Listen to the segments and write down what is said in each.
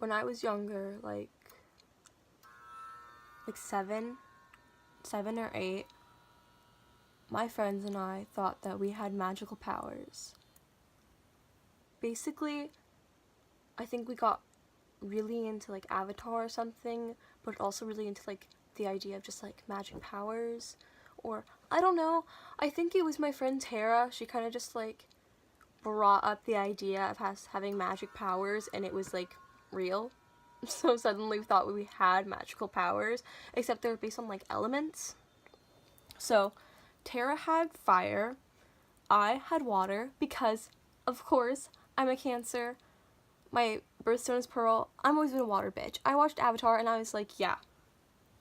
when I was younger, like 7 or 8, my friends and I thought that we had magical powers. Basically, I think we got really into like Avatar or something, but also really into like the idea of just like magic powers, or I don't know. I think it was my friend Tara. She kind of just like brought up the idea of us having magic powers, and it was like real. So suddenly we thought we had magical powers, except they were based on like elements. So Tara had fire, I had water, because of course I'm a Cancer. My birthstone is Pearl. I'm always been a water bitch. I watched Avatar and I was like, yeah,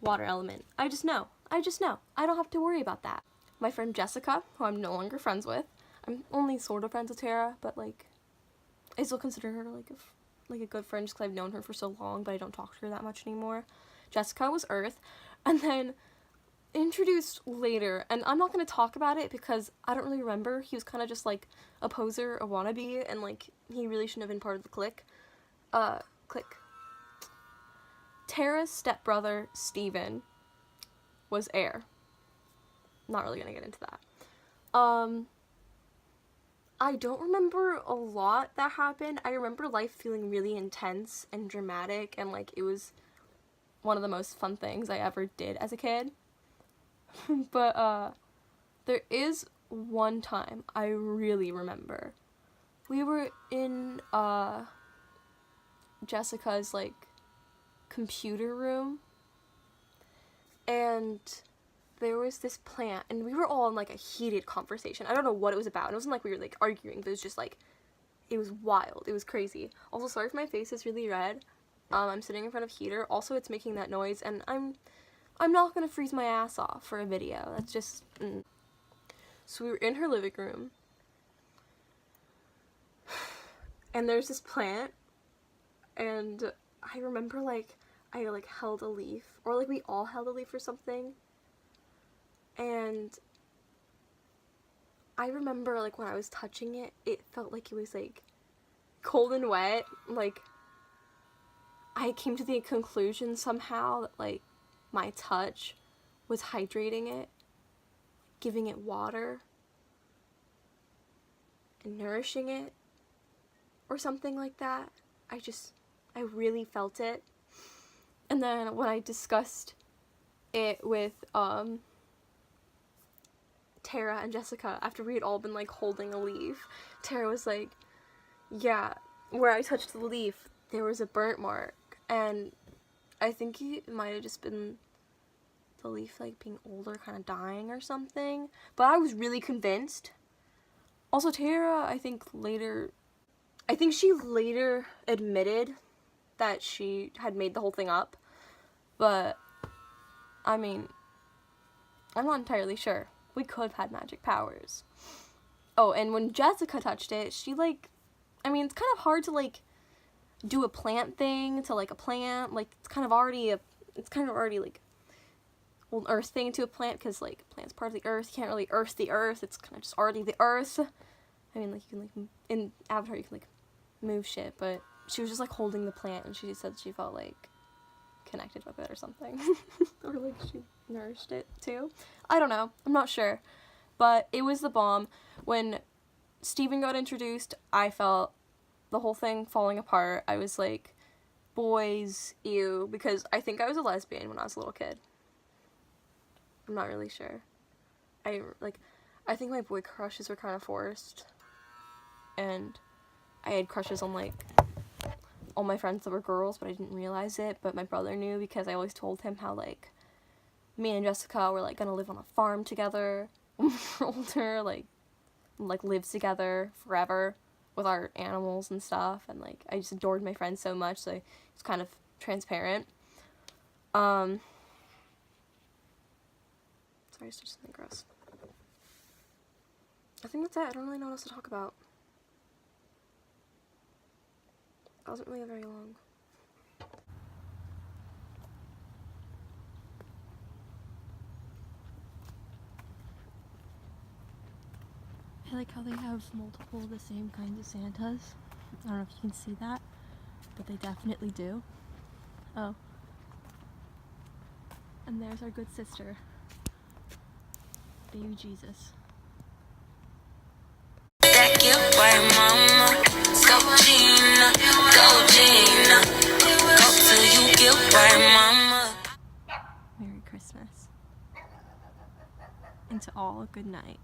water element. I just know. I don't have to worry about that. My friend Jessica, who I'm no longer friends with. I'm only sort of friends with Tara, but like, I still consider her like a good friend just because I've known her for so long, but I don't talk to her that much anymore. Jessica was Earth, and then introduced later, and I'm not going to talk about it because I don't really remember. He was kind of just like a poser, a wannabe, and like he really shouldn't have been part of the clique. Tara's stepbrother, Steven, was Air. Not really gonna get into that. I don't remember a lot that happened. I remember life feeling really intense and dramatic, and like it was one of the most fun things I ever did as a kid. But there is one time I really remember. We were in Jessica's like computer room, and there was this plant, and we were all in like a heated conversation. I don't know what it was about. It wasn't like we were like arguing, but it was just like, it was wild. It was crazy. Also, sorry if my face is really red. I'm sitting in front of heater. Also, it's making that noise, and I'm not gonna freeze my ass off for a video. That's just. So we were in her living room, and there's this plant, and I remember like I like held a leaf, or like we all held a leaf or something, and I remember like when I was touching it, it felt like it was like cold and wet. Like I came to the conclusion somehow that like my touch was hydrating it, giving it water, and nourishing it, or something like that. I really felt it. And then when I discussed it with Tara and Jessica, after we had all been like holding a leaf, Tara was like, yeah, where I touched the leaf, there was a burnt mark, and I think it might have just been the leaf like being older, kind of dying or something, but I was really convinced. Also, Tara, I think she later admitted that she had made the whole thing up, but I mean, I'm not entirely sure. We could have had magic powers. Oh, and when Jessica touched it, she like, I mean, it's kind of hard to like do a plant thing to like a plant. Like it's kind of already like an earth thing to a plant, because like a plant's part of the earth. You can't really earth the earth. It's kind of just already the earth. I mean, like you can like in Avatar you can like move shit, but she was just like holding the plant, and she said she felt like connected with it or something. Or like she nourished it too. I don't know. I'm not sure. But it was the bomb. When Steven got introduced, I felt the whole thing falling apart. I was like, boys, ew, because I think I was a lesbian when I was a little kid. I'm not really sure. I think my boy crushes were kind of forced. And I had crushes on like all my friends that were girls, but I didn't realize it. But my brother knew, because I always told him how like me and Jessica were like gonna live on a farm together when we were older, like live together forever with our animals and stuff. And like I just adored my friends so much, so it's kind of transparent. Sorry, it's just something gross. I think that's it. I don't really know what else to talk about. That wasn't really very long. I like how they have multiple of the same kinds of Santas. I don't know if you can see that, but they definitely do. Oh. And there's our good sister, baby Jesus. That gift right, mama. Go Gina, go Gina. Go till you get right, mama. Merry Christmas. And to all, good night.